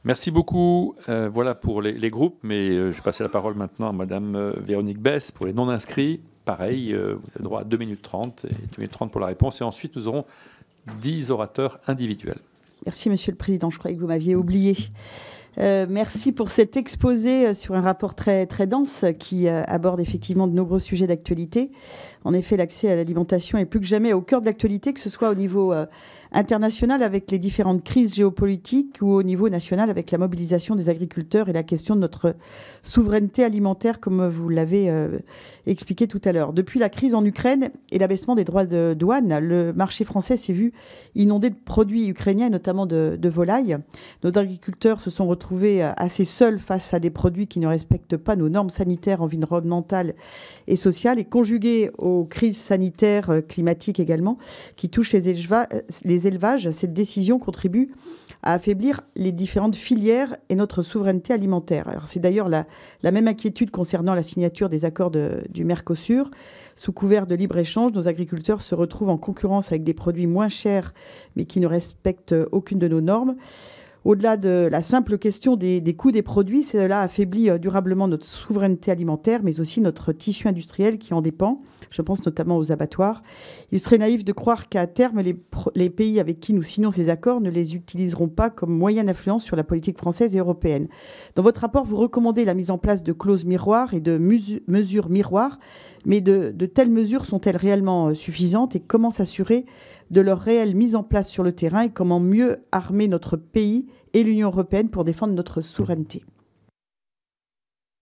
Merci beaucoup. Voilà pour les groupes, mais je vais passer la parole maintenant à Madame Véronique Besse pour les non-inscrits. Pareil, vous avez droit à 2 minutes 30 et 2 minutes 30 pour la réponse. Et ensuite, nous aurons 10 orateurs individuels. Merci, Monsieur le Président. Je croyais que vous m'aviez oublié. Merci pour cet exposé sur un rapport très, très dense qui aborde effectivement de nombreux sujets d'actualité. En effet, l'accès à l'alimentation est plus que jamais au cœur de l'actualité, que ce soit au niveau international avec les différentes crises géopolitiques ou au niveau national avec la mobilisation des agriculteurs et la question de notre souveraineté alimentaire, comme vous l'avez expliqué tout à l'heure. Depuis la crise en Ukraine et l'abaissement des droits de douane, le marché français s'est vu inondé de produits ukrainiens, notamment de volailles. Nos agriculteurs se sont retrouvés assez seuls face à des produits qui ne respectent pas nos normes sanitaires, environnementales et sociales, et conjugués aux crises sanitaires, climatiques également, qui touchent les élevages, cette décision contribue à affaiblir les différentes filières et notre souveraineté alimentaire. Alors, c'est d'ailleurs la même inquiétude concernant la signature des accords du Mercosur. Sous couvert de libre-échange, nos agriculteurs se retrouvent en concurrence avec des produits moins chers, mais qui ne respectent aucune de nos normes. Au-delà de la simple question des coûts des produits, cela affaiblit durablement notre souveraineté alimentaire, mais aussi notre tissu industriel qui en dépend. Je pense notamment aux abattoirs. Il serait naïf de croire qu'à terme, les pays avec qui nous signons ces accords ne les utiliseront pas comme moyen d'influence sur la politique française et européenne. Dans votre rapport, vous recommandez la mise en place de clauses miroirs et de mesures miroirs, mais de telles mesures sont-elles réellement suffisantes et comment s'assurer de leur réelle mise en place sur le terrain et comment mieux armer notre pays et l'Union européenne pour défendre notre souveraineté?